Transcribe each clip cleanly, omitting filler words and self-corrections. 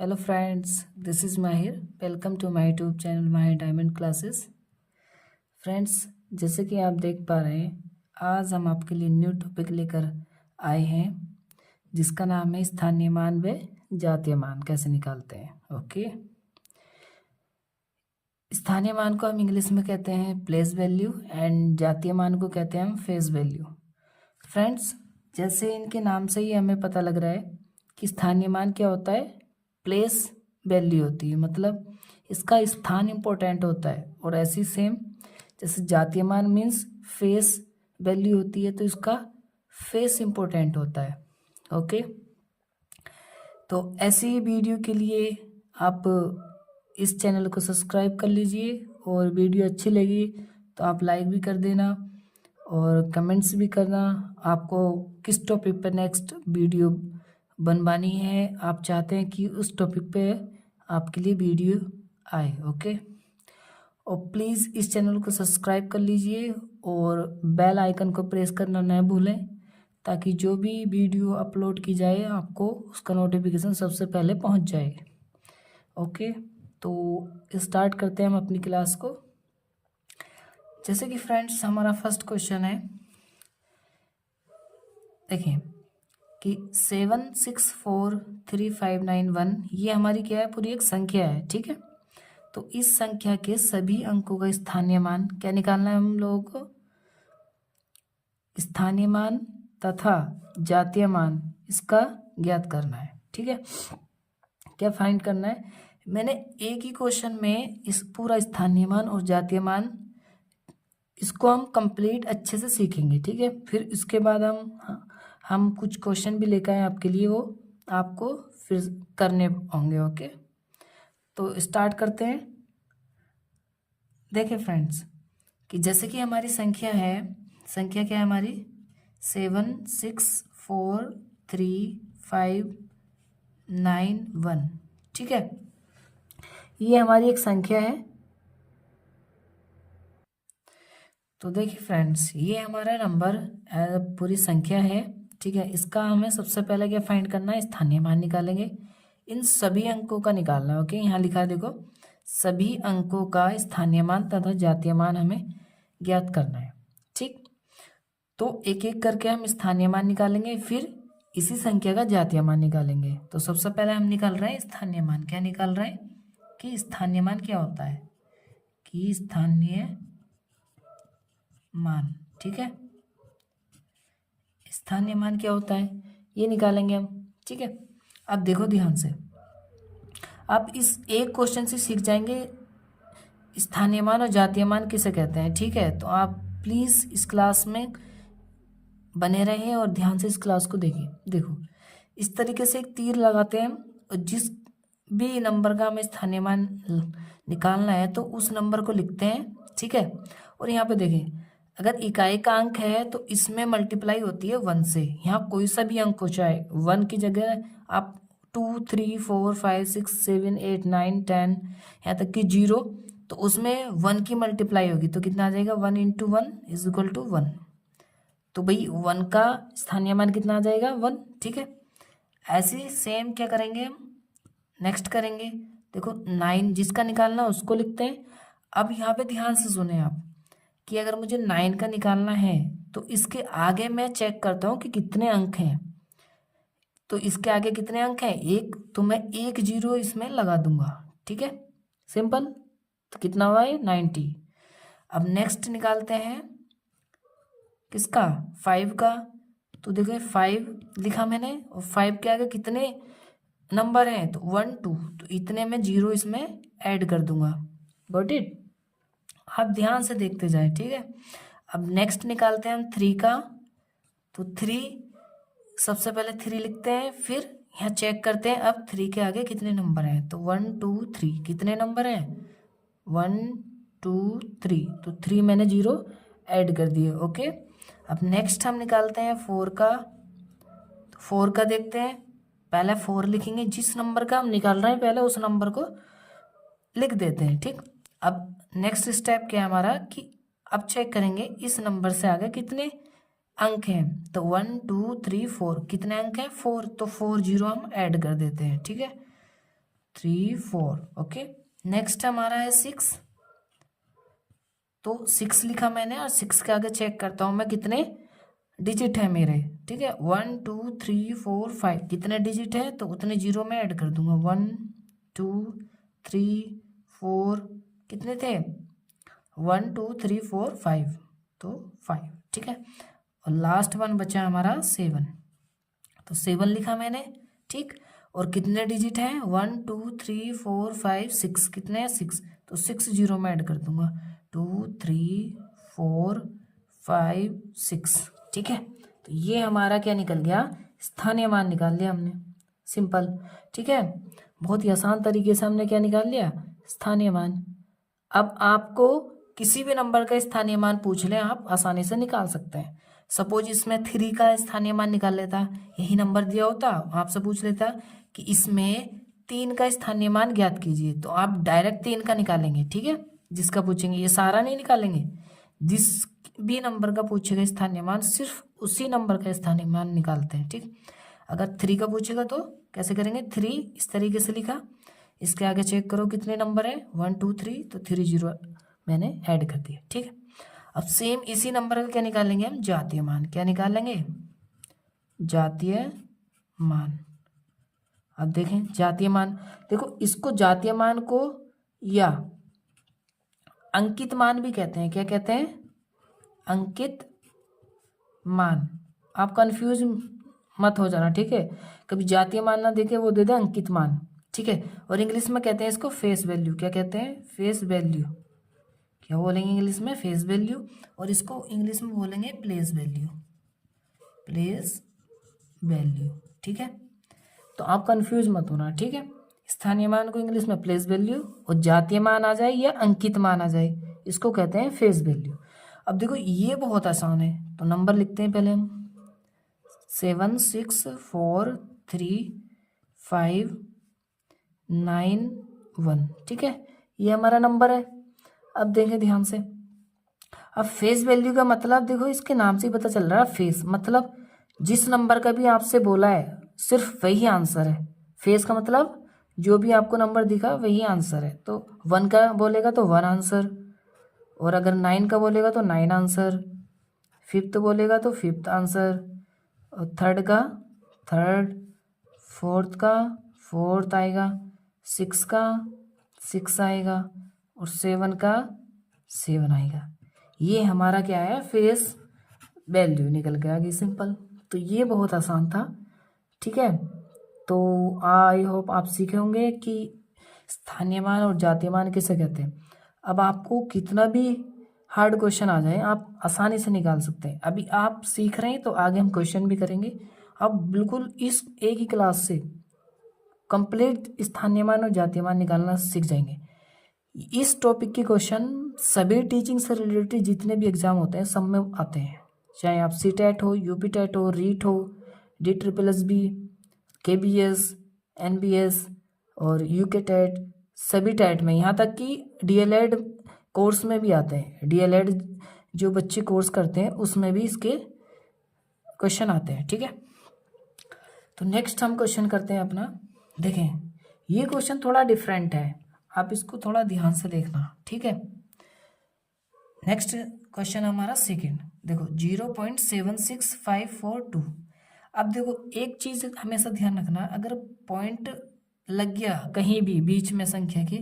Hello friends, this is Mahir. Welcome to my YouTube channel Mahir diamond classes. Friends, जैसे कि आप देख पा रहे हैं, आज हम आपके लिए न्यू टॉपिक लेकर आए हैं जिसका नाम है स्थानीय मान व जातीय मान कैसे निकालते हैं। ओके, स्थानीय मान को हम इंग्लिश में कहते हैं प्लेस वैल्यू एंड जातीय मान को कहते हैं हम फेस वैल्यू। फ्रेंड्स, जैसे इनके नाम से ही हमें पता लग रहा है कि स्थानीय मान क्या होता है, प्लेस वैल्यू होती है, मतलब इसका स्थान इम्पोर्टेंट होता है। और ऐसी सेम जैसे जातीय मान मीन्स फेस वैल्यू होती है, तो इसका फेस इम्पोर्टेंट होता है। ओके, तो ऐसी ही वीडियो के लिए आप इस चैनल को सब्सक्राइब कर लीजिए, और वीडियो अच्छी लगी तो आप लाइक भी कर देना और कमेंट्स भी करना। आपको किस टॉपिक पर नेक्स्ट वीडियो बनवानी है, आप चाहते हैं कि उस टॉपिक पे आपके लिए वीडियो आए। ओके, और प्लीज़ इस चैनल को सब्सक्राइब कर लीजिए और बेल आइकन को प्रेस करना न भूलें, ताकि जो भी वीडियो अपलोड की जाए आपको उसका नोटिफिकेशन सबसे पहले पहुंच जाए। ओके, तो स्टार्ट करते हैं हम अपनी क्लास को। जैसे कि फ्रेंड्स, हमारा फर्स्ट क्वेश्चन है, देखें कि 764359 ये हमारी क्या है, पूरी एक संख्या है। ठीक है, तो इस संख्या के सभी अंकों का स्थानीय मान क्या निकालना है हम लोगों को, स्थानीय मान तथा जातीय मान इसका ज्ञात करना है। ठीक है, क्या फाइंड करना है। मैंने एक ही क्वेश्चन में इस पूरा स्थानीय मान और जातीय मान इसको हम कंप्लीट अच्छे से सीखेंगे। ठीक है, फिर इसके बाद हम कुछ क्वेश्चन भी लेकर आए आपके लिए, वो आपको फिर करने होंगे। ओके, तो स्टार्ट करते हैं। देखिए फ्रेंड्स, कि जैसे कि हमारी संख्या है, संख्या क्या है हमारी 764359 ठीक है, ये हमारी एक संख्या है। तो देखिए फ्रेंड्स, ये हमारा नंबर पूरी संख्या है। ठीक है, इसका हमें सबसे पहले क्या फाइंड करना है, स्थानीय मान निकालेंगे। इन सभी अंकों का निकालना है। ओके, यहाँ लिखा है देखो, सभी अंकों का स्थानीय मान तथा जातीय मान हमें ज्ञात करना है। ठीक, तो एक एक करके हम स्थानीय मान निकालेंगे, फिर इसी संख्या का जातीय मान निकालेंगे। तो सबसे पहले हम निकाल रहे हैं स्थानीय मान। क्या निकाल रहे हैं कि स्थानीय मान क्या होता है, कि स्थानीय मान। ठीक है, स्थानीय मान क्या होता है ये निकालेंगे हम। ठीक है, अब देखो ध्यान से, आप इस एक क्वेश्चन से सीख जाएंगे स्थानीय मान और जातीय मान किसे कहते हैं। ठीक है, तो आप प्लीज़ इस क्लास में बने रहें और ध्यान से इस क्लास को देखें। देखो, इस तरीके से एक तीर लगाते हैं, और जिस भी नंबर का हमें स्थानीय मान निकालना है तो उस नंबर को लिखते हैं। ठीक है, और यहाँ पे देखें, अगर इकाई का अंक है तो इसमें मल्टीप्लाई होती है 1 से। यहाँ कोई सा भी अंक हो, चाहे 1 की जगह आप 2 3 4 5 6 7 8 9 10 यहाँ तक कि 0, तो उसमें 1 की मल्टीप्लाई होगी तो कितना आ जाएगा, 1 × 1 = 1। तो भाई 1 का स्थानीय मान कितना आ जाएगा, 1। ठीक है, ऐसे ही सेम क्या करेंगे हम, नेक्स्ट करेंगे। देखो 9 जिसका निकालना उसको लिखते हैं। अब यहाँ पे ध्यान से सुने आप, कि अगर मुझे 9 का निकालना है तो इसके आगे मैं चेक करता हूँ कि कितने अंक हैं। तो इसके आगे कितने अंक हैं, 1, तो मैं 1 0 इसमें लगा दूंगा। ठीक है, सिंपल। तो कितना हुआ है, 90। अब नेक्स्ट निकालते हैं किसका, 5 का। तो देखो 5 लिखा मैंने, और 5 के आगे कितने नंबर हैं, तो 1 2, तो इतने में 0 इसमें ऐड कर दूंगा। गॉट इट, आप ध्यान से देखते जाएं। ठीक है, अब नेक्स्ट निकालते हैं हम 3 का। तो 3, सबसे पहले 3 लिखते हैं, फिर यहाँ चेक करते हैं अब 3 के आगे कितने नंबर हैं। तो 1 2 3, कितने नंबर हैं, 1 2 3, तो 3 मैंने 0 ऐड कर दिए। ओके, अब नेक्स्ट हम निकालते हैं 4 का। तो 4 का देखते हैं, पहले 4 लिखेंगे, जिस नंबर का हम निकाल रहे हैं पहले उस नंबर को लिख देते हैं। ठीक, अब नेक्स्ट स्टेप क्या है हमारा, कि अब चेक करेंगे इस नंबर से आगे कितने अंक हैं। तो 1 2 3 4, कितने अंक हैं, 4, तो 4 0 हम ऐड कर देते हैं। ठीक है, 3 4। ओके, नेक्स्ट हमारा है 6। तो 6 लिखा मैंने और 6 के आगे चेक करता हूँ मैं कितने डिजिट है मेरे। ठीक है, 1 2 3 4 5 कितने डिजिट है तो उतने जीरो में ऐड कर दूंगा। 1 2 3 4 कितने थे 1 2 3 4 5 तो 5। ठीक है, और लास्ट वन बचा हमारा 7। तो 7 लिखा मैंने। ठीक, और कितने डिजिट हैं 1 2 3 4 5 6 कितने हैं 6 तो 6 जीरो में ऐड कर दूंगा 2 3 4 5 6। ठीक है, तो ये हमारा क्या निकल गया स्थानीय मान निकाल लिया हमने। सिंपल। ठीक है, बहुत ही आसान तरीके से हमने क्या निकाल लिया स्थानीय मान। अब आपको किसी भी नंबर का स्थानीय मान पूछ ले आप आसानी से निकाल सकते हैं। सपोज इसमें 3 का स्थानीय मान निकाल लेता, यही नंबर दिया होता, आपसे पूछ लेता कि इसमें 3 का स्थानीय मान ज्ञात कीजिए, तो आप डायरेक्ट 3 का निकालेंगे। ठीक है, जिसका पूछेंगे ये सारा नहीं निकालेंगे, जिस भी नंबर का पूछेगा स्थानीय मान सिर्फ उसी नंबर का स्थानीय मान निकालते हैं। ठीक, अगर 3 का पूछेगा तो कैसे करेंगे 3 इस तरीके से लिखा, इसके आगे चेक करो कितने नंबर है 1 2 3 तो 3 जीरो मैंने ऐड कर दिया। ठीक है, अब सेम इसी नंबर का क्या निकालेंगे हम जातीय मान। क्या निकालेंगे जातीय मान। अब देखें जातीय मान, देखो इसको जातीय मान को या अंकित मान भी कहते हैं। क्या कहते हैं अंकित मान। आप कंफ्यूज मत हो जाना। ठीक है, कभी जातीय मान ना देखे वो दे दे अंकित मान। ठीक है, और इंग्लिश में कहते हैं इसको फेस वैल्यू। क्या कहते हैं फेस वैल्यू। क्या बोलेंगे इंग्लिश में फेस वैल्यू, और इसको इंग्लिश में बोलेंगे प्लेस वैल्यू। Place value. ठीक है, तो आप कंफ्यूज मत होना। ठीक है, स्थानीय मान को इंग्लिश में प्लेस वैल्यू और जातीय मान आ जाए या अंकित मान आ जाए इसको कहते हैं फेस वैल्यू। अब देखो ये बहुत आसान है, तो नंबर लिखते हैं पहले हम 7 6 4 3 5 9 1। ठीक है, ये हमारा नंबर है। अब देखें ध्यान से, अब फेस वैल्यू का मतलब देखो इसके नाम से ही पता चल रहा है। फेस मतलब जिस नंबर का भी आपसे बोला है सिर्फ वही आंसर है। फेस का मतलब जो भी आपको नंबर दिखा वही आंसर है। तो 1 का बोलेगा तो 1 आंसर, और अगर 9 का बोलेगा तो 9 आंसर, 5th बोलेगा तो 5th आंसर, और 3rd का 3rd, 4th का 4th आएगा, 6 का 6 आएगा, और 7 का 7 आएगा। ये हमारा क्या है फेस वैल्यू निकल के आ गई। सिंपल। तो ये बहुत आसान था। ठीक है, तो आई होप आप सीखे होंगे कि स्थानीय मान और जातीय मान किसे कहते हैं। अब आपको कितना भी हार्ड क्वेश्चन आ जाए आप आसानी से निकाल सकते हैं। अभी आप सीख रहे हैं तो आगे हम क्वेश्चन भी करेंगे। आप बिल्कुल इस एक ही क्लास से कंप्लीट स्थानीय मान और जातीय मान निकालना सीख जाएंगे। इस टॉपिक के क्वेश्चन सभी टीचिंग से रिलेटेड जितने भी एग्जाम होते हैं सब में आते हैं, चाहे आप सीटेट हो, यूपीटेट हो, रीट हो, DSSB, KBS, NBS और यूके टेट, सभी टेट में, यहाँ तक कि DLED कोर्स में भी आते हैं। DLED जो बच्चे कोर्स करते हैं उसमें भी इसके क्वेश्चन आते हैं। ठीक है, तो नेक्स्ट हम क्वेश्चन करते हैं अपना। देखें ये क्वेश्चन थोड़ा डिफरेंट है, आप इसको थोड़ा ध्यान से देखना। ठीक है, नेक्स्ट क्वेश्चन हमारा सेकंड, देखो 0.76542। अब देखो एक चीज हमेशा ध्यान रखना, अगर पॉइंट लग गया कहीं भी बीच में संख्या के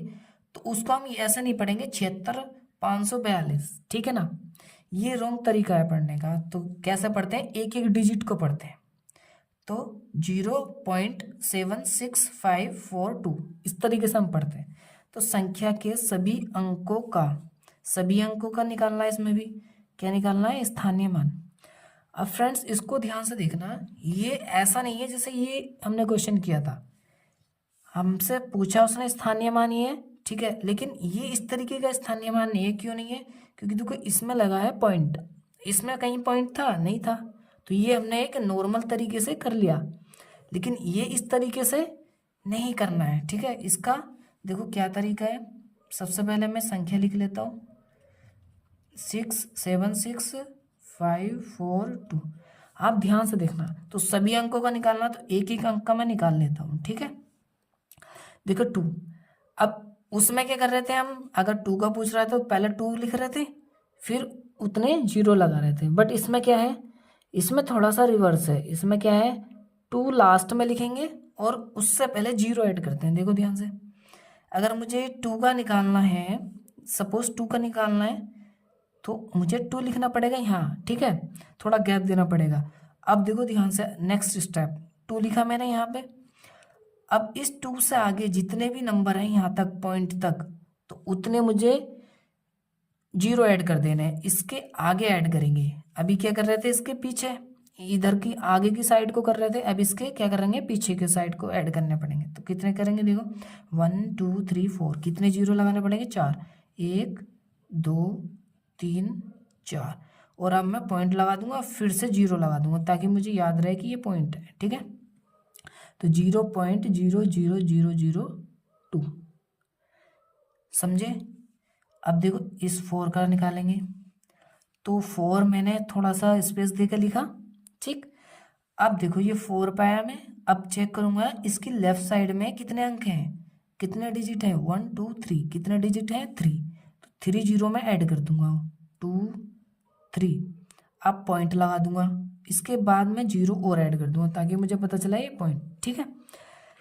तो उसको हम ऐसा नहीं पढ़ेंगे 76542। ठीक है ना, ये रॉन्ग तरीका है पढ़ने का। तो कैसे पढ़ते हैं एक एक डिजिट को पढ़ते हैं। तो 0.76542 इस तरीके से हम पढ़ते हैं। तो संख्या के सभी अंकों का निकालना है। इसमें भी क्या निकालना है स्थानीय मान। अब फ्रेंड्स इसको ध्यान से देखना, ये ऐसा नहीं है जैसे ये हमने क्वेश्चन किया था, हमसे पूछा उसने स्थानीय मान ये है। ठीक है, लेकिन ये इस तरीके का स्थानीय मान नहीं है। क्यों नहीं है, क्योंकि देखो इसमें लगा है पॉइंट, इसमें कहीं पॉइंट था नहीं था, तो ये हमने एक नॉर्मल तरीके से कर लिया। लेकिन ये इस तरीके से नहीं करना है। ठीक है, इसका देखो क्या तरीका है। सबसे पहले मैं संख्या लिख लेता हूँ 6765542। आप ध्यान से देखना, तो सभी अंकों का निकालना तो एक एक अंक का मैं निकाल लेता हूँ। ठीक है, देखो 2। अब उसमें क्या कर रहे थे हम, अगर 2 का पूछ रहा है तो पहले 2 लिख रहे थे, फिर उतने 0 लगा रहे थे। बट इसमें क्या है, इसमें थोड़ा सा रिवर्स है। इसमें क्या है, 2 लास्ट में लिखेंगे और उससे पहले 0 ऐड करते हैं। देखो ध्यान से, अगर मुझे 2 का निकालना है, सपोज 2 का निकालना है, तो मुझे 2 लिखना पड़ेगा यहाँ, ठीक है, थोड़ा गैप देना पड़ेगा। अब देखो ध्यान से, नेक्स्ट स्टेप 2 लिखा मैंने यहाँ पे। अब इस 2 से आगे जितने भी नंबर हैं यहाँ तक, पॉइंट तक, तो उतने मुझे 0 ऐड कर देने हैं। इसके आगे ऐड करेंगे। अभी क्या कर रहे थे, इसके पीछे, इधर की आगे की साइड को कर रहे थे, अब इसके क्या करेंगे, पीछे के साइड को ऐड करने पड़ेंगे। तो कितने करेंगे, देखो 1 2 3 4, कितने 0 लगाने पड़ेंगे, 4, 1 2 3 4। और अब मैं पॉइंट लगा दूंगा, फिर से 0 लगा दूंगा, ताकि मुझे याद रहे कि ये पॉइंट है, ठीक है। तो 0.00002 समझे। अब देखो इस 4 का निकालेंगे, तो 4 मैंने थोड़ा सा स्पेस देकर लिखा, ठीक। अब देखो ये 4 पाया मैं। अब चेक करूंगा इसकी लेफ्ट साइड में कितने अंक हैं, कितने डिजिट हैं, 1 2 3, कितने डिजिट हैं, 3। तो 3 0 में ऐड कर दूंगा, 2 3। अब पॉइंट लगा दूंगा, इसके बाद में 0 और ऐड कर दूंगा, ताकि मुझे पता चला ये पॉइंट, ठीक है।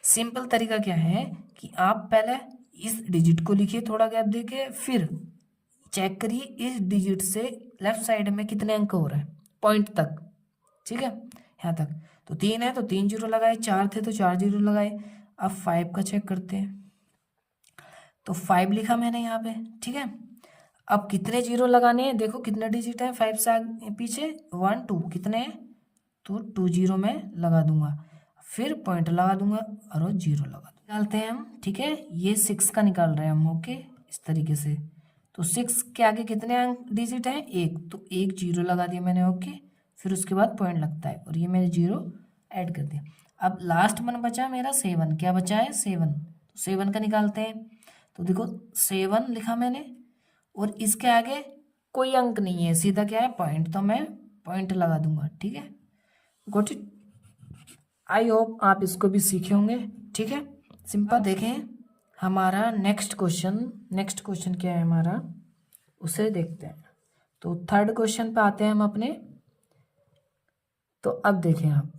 सिंपल तरीका क्या है कि आप पहले इस डिजिट को लिखिए थोड़ा गैप देके, फिर चेक करिए इस डिजिट से लेफ्ट साइड में कितने अंक हो रहे हैं, पॉइंट तक, ठीक है, यहाँ तक। तो 3 है तो 3 0 लगाए, 4 थे तो 4 0 लगाए। अब 5 का चेक करते हैं, तो 5 लिखा मैंने यहाँ पे, ठीक है। अब कितने 0 लगाने हैं, देखो कितने डिजिट है 5 से पीछे, 1 2, कितने हैं, तो 2 0 में लगा दूंगा, फिर पॉइंट लगा दूंगा और 0 लगा दूंगा। निकालते हैं हम, ठीक है। ये 6 का निकाल रहे हैं हम, ओके, इस तरीके से। तो 6 के आगे कितने अंक डिजिट हैं, 1, तो 1 0 लगा दिया मैंने, ओके। फिर उसके बाद पॉइंट लगता है और ये मैंने 0 ऐड कर दिया। अब लास्ट मन बचा मेरा 7, क्या बचा है, 7। तो 7 का निकालते हैं, तो देखो 7 लिखा मैंने, और इसके आगे कोई अंक नहीं है, सीधा क्या है, पॉइंट, तो मैं पॉइंट लगा दूंगा, ठीक है। Got it. आई होप आप इसको भी सीखे होंगे, ठीक है, सिंपल। देखें हमारा नेक्स्ट क्वेश्चन क्या है हमारा, उसे देखते हैं। तो थर्ड क्वेश्चन पे आते हैं हम अपने। तो अब देखें आप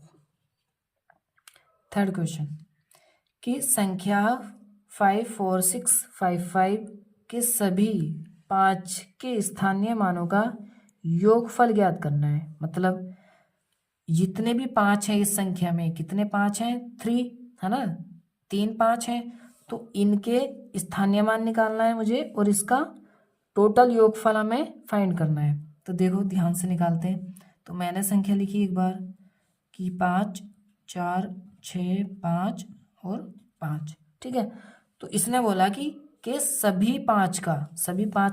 थर्ड क्वेश्चन की संख्या 5 4 6 5 5 के सभी 5 के स्थानीय मानों का योगफल ज्ञात करना है। मतलब जितने भी 5 हैं इस संख्या में, कितने 5 हैं, 3 है ना, 3 5 हैं, तो इनके स्थानीय मान निकालना है मुझे, और इसका टोटल योगफल हमें फाइंड करना है। तो देखो ध्यान से निकालते हैं। तो मैंने संख्या लिखी एक बार कि 5 4 6 5 और 5, ठीक है। तो इसने बोला कि सभी 5 का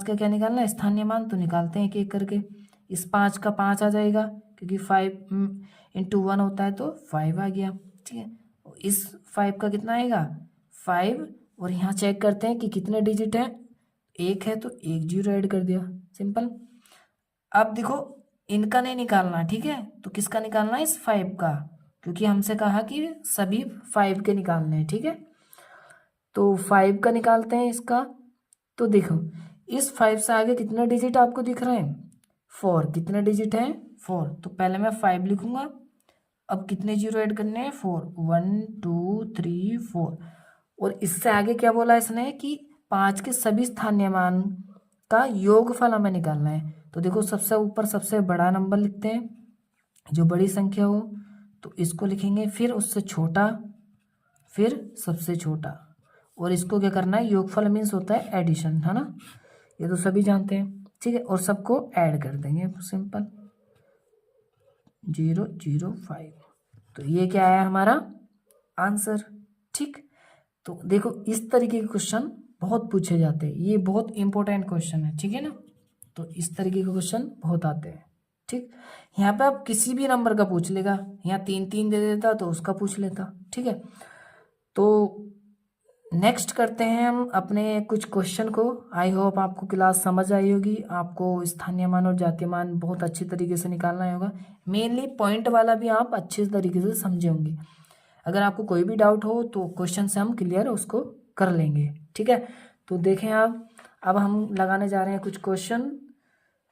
क्या निकालना है, स्थानीय मान। तो निकालते हैं एक एक करके। इस 5 का 5 आ जाएगा, क्योंकि 5 × 1 होता है, तो 5 आ गया, ठीक है। इस 5 का कितना आएगा, 5। और यहाँ चेक करते हैं कि कितने डिजिट हैं, 1 है तो 1 0 ऐड कर दिया, सिंपल। अब देखो इनका नहीं निकालना, ठीक है। तो किसका निकालना है, इस 5 का, क्योंकि हमसे कहा कि सभी 5 के निकालने हैं, ठीक है। तो 5 का निकालते हैं इसका। तो देखो इस 5 से आगे कितने डिजिट आपको दिख रहे हैं, 4। कितने डिजिट हैं, 4। तो पहले मैं 5 लिखूंगा। अब कितने 0 ऐड करने हैं, 4, 1 2 3 4। और इससे आगे क्या बोला इसने कि 5 के सभी स्थानीय मान का योगफल हमें निकालना है। तो देखो सबसे ऊपर सबसे बड़ा नंबर लिखते हैं, जो बड़ी संख्या हो, तो इसको लिखेंगे, फिर उससे छोटा, फिर सबसे छोटा, और इसको क्या करना है, योगफल मीन्स होता है एडिशन, है ना, ये तो सभी जानते हैं, ठीक है। और सबको ऐड कर देंगे, सिंपल, 0 0 5। तो ये क्या आया हमारा आंसर, ठीक। तो देखो इस तरीके के क्वेश्चन बहुत पूछे जाते हैं, ये बहुत इंपॉर्टेंट क्वेश्चन है, ठीक है ना। तो इस तरीके के क्वेश्चन बहुत आते हैं, ठीक। यहाँ पे आप किसी भी नंबर का पूछ लेगा, यहाँ 3 3 दे देता तो उसका पूछ लेता, ठीक है। तो नेक्स्ट करते हैं हम अपने कुछ क्वेश्चन को। आई होप आपको क्लास समझ आई होगी, आपको स्थानीय मान और जातीय मान बहुत अच्छी तरीके से निकालना होगा। मेनली पॉइंट वाला भी आप अच्छे तरीके से समझे होंगे। अगर आपको कोई भी डाउट हो तो क्वेश्चन से हम क्लियर उसको कर लेंगे। ठीक है, तो देखें आप, अब हम लगाने जा रहे हैं कुछ क्वेश्चन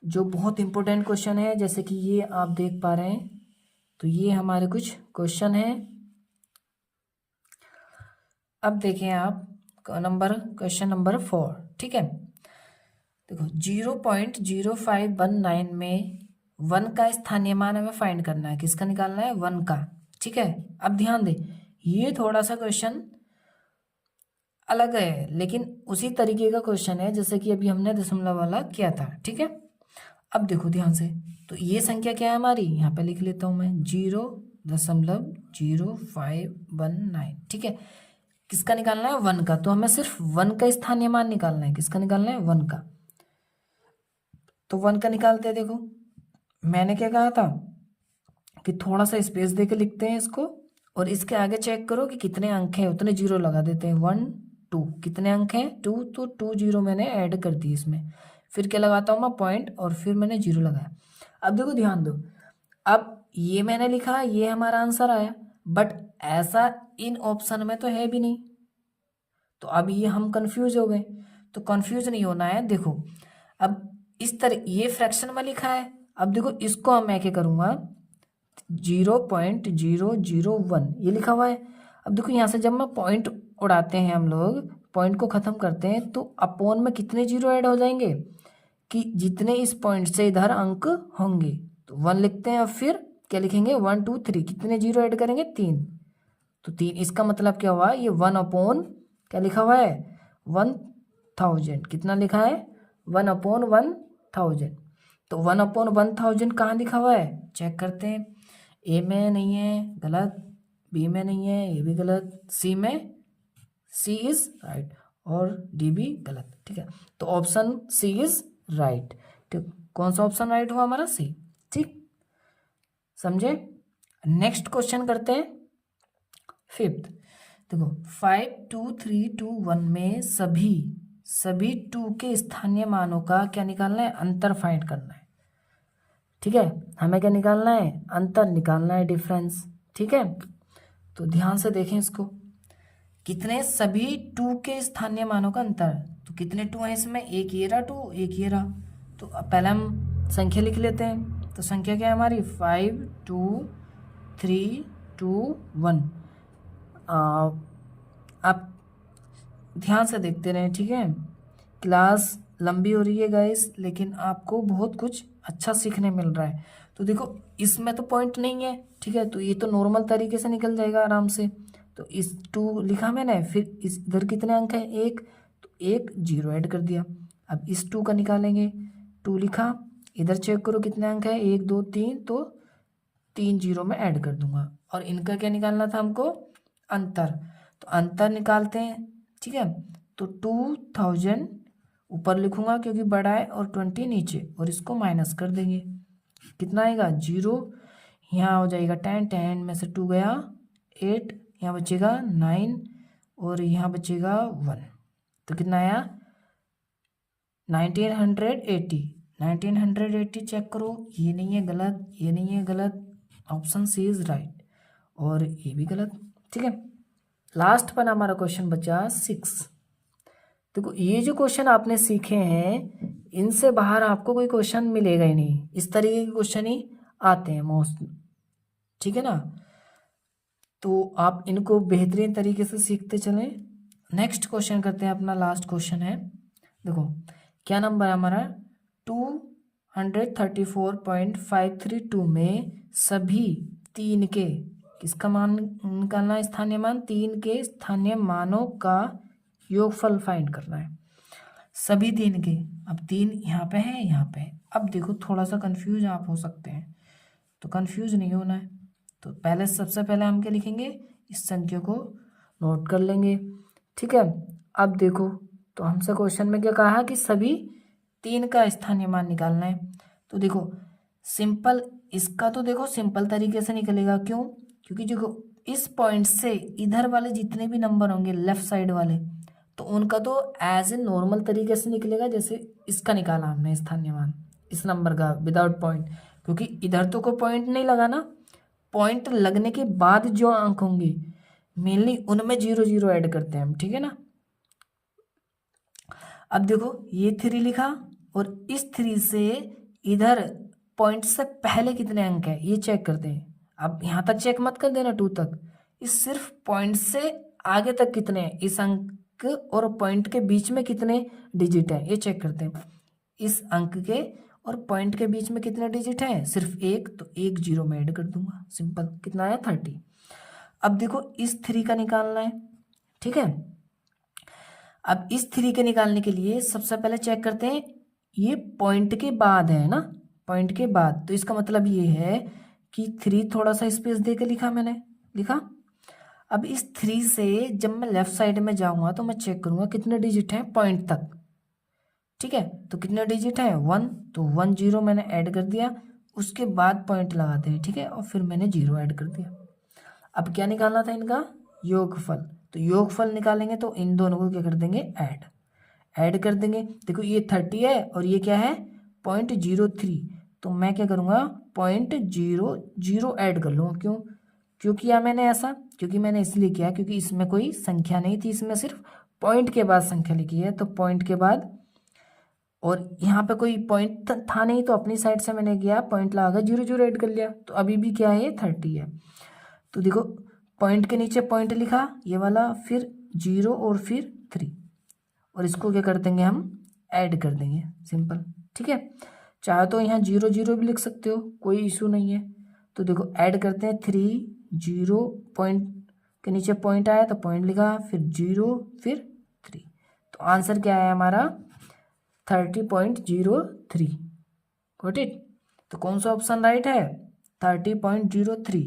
जो बहुत इंपॉर्टेंट क्वेश्चन है। जैसे कि ये आप देख पा रहे हैं, तो ये हमारे कुछ क्वेश्चन हैं। अब देखें आप क्वेश्चन नंबर 4। ठीक है, देखो 0.0519 में 1 का स्थानीय मान हमें फाइंड करना है। किसका निकालना है? 1 का। ठीक है, अब ध्यान दें, ये थोड़ा सा क्वेश्चन अलग है, लेकिन उसी तरीके का क्वेश्चन है जैसे कि अभी हमने दशमलव वाला किया था। ठीक है, अब देखो ध्यान से, तो ये संख्या क्या है हमारी, यहाँ पे लिख लेता हूँ मैं 0.0519। ठीक है, किसका निकालना है? 1 का। तो हमें सिर्फ 1 का स्थानीय मान निकालना है। किसका निकालना है? 1 का। तो 1 का निकालते हैं। देखो मैंने क्या कहा था कि थोड़ा सा स्पेस दे के लिखते हैं इसको, और इसके आगे चेक करो कि कितने अंक हैं, उतने जीरो लगा देते हैं। 1 2, कितने अंक हैं? 2, तो 2 जीरो मैंने ऐड कर दी इसमें। फिर क्या लगाता हूँ मैं? पॉइंट, और फिर मैंने जीरो लगाया। अब देखो ध्यान दो, अब ये मैंने लिखा, ये हमारा आंसर आया, बट ऐसा इन ऑप्शन में तो है भी नहीं, तो अब ये हम कंफ्यूज हो गए। तो कंफ्यूज नहीं होना है। देखो अब इस तरह ये फ्रैक्शन में लिखा है, अब देखो इसको मैं क्या करूँगा, 0.001 ये लिखा हुआ है। अब देखो यहाँ से जब मैं पॉइंट उड़ाते हैं, हम लोग पॉइंट को ख़त्म करते हैं, तो अपोन में कितने जीरो ऐड हो जाएंगे कि जितने इस पॉइंट से इधर अंक होंगे। तो 1 लिखते हैं, अब फिर क्या लिखेंगे? 1 2 3, कितने जीरो ऐड करेंगे? 3। तो 3, इसका मतलब क्या हुआ? ये 1 अपॉन क्या लिखा हुआ है? 1000। कितना लिखा है? 1 अपॉन 1000। तो 1 अपॉन 1000 कहाँ लिखा हुआ है? चेक करते हैं। ए में नहीं है, गलत। बी में नहीं है, ये भी गलत। सी में, सी इज राइट, और डी भी गलत। ठीक है, तो ऑप्शन सी इज राइट। ठीक, कौन सा ऑप्शन राइट हुआ हमारा? सी। ठीक, समझे? नेक्स्ट क्वेश्चन करते हैं 5th। देखो 5 2 3 2 1 में सभी 2 के स्थानीय मानों का क्या निकालना है? अंतर फाइंड करना है। ठीक है, हमें क्या निकालना है? अंतर निकालना है, डिफरेंस। ठीक है, तो ध्यान से देखें इसको, कितने सभी 2 के स्थानीय मानों का अंतर। तो कितने 2 हैं इसमें? एक ये रहा 2, एक ये रहा। तो अब पहले हम संख्या लिख लेते हैं। तो संख्या क्या है हमारी? 5 2 3 2 1। आप ध्यान से देखते रहें। ठीक है, क्लास लंबी हो रही है गाइस, लेकिन आपको बहुत कुछ अच्छा सीखने मिल रहा है। तो देखो इसमें तो पॉइंट नहीं है। ठीक है, तो ये तो नॉर्मल तरीके से निकल जाएगा आराम से। तो इस 2 लिखा मैंने, फिर इस इधर कितने अंक हैं? 1, तो 1 जीरो ऐड कर दिया। अब इस 2 का निकालेंगे। 2 लिखा, इधर चेक करो कितने अंक है? 1 2 3, तो 3 जीरो में ऐड कर दूंगा। और इनका क्या निकालना था हमको? अंतर। तो अंतर निकालते हैं। ठीक है, तो 2000 ऊपर लिखूंगा क्योंकि बड़ा है, और 20 नीचे, और इसको माइनस कर देंगे। कितना आएगा? 0। यहाँ हो जाएगा 10, 10 में से 2 गया 8, यहाँ बचेगा 9, और यहाँ बचेगा 1। तो कितना आया? 1980। 1980 चेक करो, ये नहीं है, गलत। ये नहीं है, गलत। ऑप्शन सी इज राइट, और ये भी गलत। ठीक है, लास्ट पर हमारा क्वेश्चन बचा 6। देखो ये जो क्वेश्चन आपने सीखे हैं, इनसे बाहर आपको कोई क्वेश्चन मिलेगा ही नहीं। इस तरीके के क्वेश्चन ही आते हैं मोस्ट। ठीक है ना, तो आप इनको बेहतरीन तरीके से सीखते चलें। नेक्स्ट क्वेश्चन करते हैं, अपना लास्ट क्वेश्चन है। देखो क्या नंबर है हमारा? 234.532 में सभी 3 के, किसका मान निकालना है? स्थानीय मान। 3 के स्थानीय मानों का योगफल फाइंड करना है। सभी 3 के। अब 3 यहाँ पे है, यहाँ पे है। अब देखो थोड़ा सा कंफ्यूज आप हो सकते हैं, तो कंफ्यूज नहीं होना है। तो पहले, सबसे पहले हम क्या लिखेंगे? इस संख्या को नोट कर लेंगे। ठीक है, अब देखो, तो हमसे क्वेश्चन में क्या कहा कि सभी 3 का स्थानीय मान निकालना है। तो देखो सिंपल, इसका तो देखो सिंपल तरीके से निकलेगा। क्यों? क्योंकि देखो इस पॉइंट से इधर वाले जितने भी नंबर होंगे लेफ्ट साइड वाले, तो उनका तो एज ए नॉर्मल तरीके से निकलेगा, जैसे इसका निकाला हमने स्थानीय मान, इस नंबर का विदाउट पॉइंट। क्योंकि इधर तो कोई पॉइंट नहीं लगाना, पॉइंट लगने के बाद जो अंक होंगे मेनली उनमें 0 0 ऐड करते हैं हम। ठीक है ना, अब देखो ये 3 लिखा और इस 3 से इधर पॉइंट से पहले कितने अंक है ये चेक करते हैं। अब यहाँ तक चेक मत कर देना 2 तक, इस सिर्फ पॉइंट से आगे तक कितने हैं, इस अंक और पॉइंट के बीच में कितने डिजिट हैं ये चेक करते हैं। इस अंक के और पॉइंट के बीच में कितने डिजिट हैं, सिर्फ एक, तो एक जीरो में ऐड कर दूंगा, सिंपल। कितना आया 30। अब देखो इस 3 का निकालना है, ठीक है। अब इस 3 के निकालने के लिए सबसे पहले चेक करते हैं, ये पॉइंट के बाद है ना, पॉइंट के बाद, तो इसका मतलब ये है कि 3 थोड़ा सा स्पेस दे के लिखा मैंने, लिखा। अब इस 3 से जब मैं लेफ्ट साइड में जाऊंगा तो मैं चेक करूंगा कितने डिजिट हैं पॉइंट तक, ठीक है। तो कितने डिजिट है 1, तो 1 0 मैंने ऐड कर दिया, उसके बाद पॉइंट लगाते हैं, ठीक है, और फिर मैंने 0 ऐड कर दिया। अब क्या निकालना था इनका योगफल, तो योगफल निकालेंगे तो इन दोनों को क्या कर देंगे ऐड कर देंगे। देखो ये 30 है और ये क्या है 0.03, तो मैं क्या करूँगा 0.00 ऐड कर लूँगा। क्यों किया मैंने ऐसा, क्योंकि मैंने इसलिए किया क्योंकि इसमें कोई संख्या नहीं थी, इसमें सिर्फ पॉइंट के बाद संख्या लिखी है, तो पॉइंट के बाद, और यहाँ पे कोई पॉइंट था नहीं तो अपनी साइड से मैंने किया पॉइंट लगा 0 ऐड कर लिया, तो अभी भी क्या है 30 है। तो देखो पॉइंट के नीचे पॉइंट लिखा ये वाला, फिर 0 और फिर 3, और इसको क्या कर देंगे हम ऐड कर देंगे, सिंपल, ठीक है। चाहे तो यहाँ 0 0 भी लिख सकते हो, कोई इशू नहीं है। तो देखो ऐड करते हैं 3 0, पॉइंट के नीचे पॉइंट आया तो पॉइंट लिखा, फिर 0 फिर 3, तो आंसर क्या है हमारा 30.03। Got it. तो कौन सा ऑप्शन राइट है 30.03,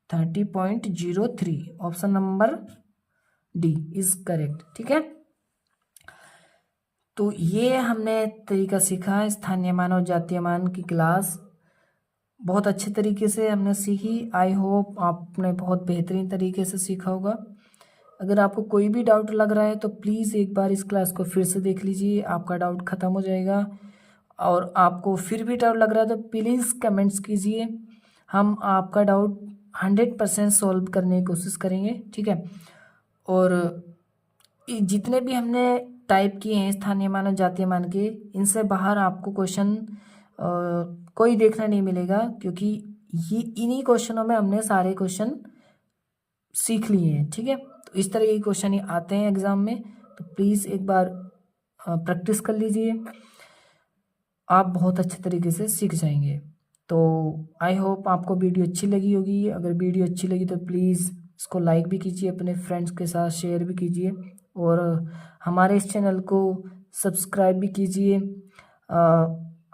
30.03, option number D is correct, ठीक है। तो ये हमने तरीका सीखा स्थानीय मान और जातीय मान की क्लास, बहुत अच्छे तरीके से हमने सीखी। आई होप आपने बहुत बेहतरीन तरीके से सीखा होगा। अगर आपको कोई भी डाउट लग रहा है तो प्लीज़ एक बार इस क्लास को फिर से देख लीजिए, आपका डाउट ख़त्म हो जाएगा। और आपको फिर भी डाउट लग रहा है तो प्लीज़ कमेंट्स कीजिए, हम आपका डाउट 100% सॉल्व करने की कोशिश करेंगे, ठीक है। और जितने भी हमने टाइप किए हैं स्थानीय मान और जातीय मान के, इनसे बाहर आपको क्वेश्चन कोई देखना नहीं मिलेगा, क्योंकि ये इन्हीं क्वेश्चनों में हमने सारे क्वेश्चन सीख लिए हैं, ठीक है। तो इस तरह के क्वेश्चन ही आते हैं एग्जाम में, तो प्लीज़ एक बार प्रैक्टिस कर लीजिए, आप बहुत अच्छे तरीके से सीख जाएंगे। तो आई होप आपको वीडियो अच्छी लगी होगी। अगर वीडियो अच्छी लगी तो प्लीज़ इसको लाइक भी कीजिए, अपने फ्रेंड्स के साथ शेयर भी कीजिए, और हमारे इस चैनल को सब्सक्राइब भी कीजिए।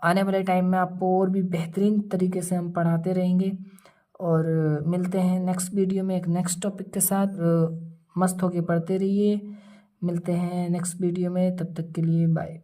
आने वाले टाइम में आपको और भी बेहतरीन तरीके से हम पढ़ाते रहेंगे। और मिलते हैं नेक्स्ट वीडियो में एक नेक्स्ट टॉपिक के साथ। मस्त होके पढ़ते रहिए, मिलते हैं नेक्स्ट वीडियो में, तब तक के लिए बाय।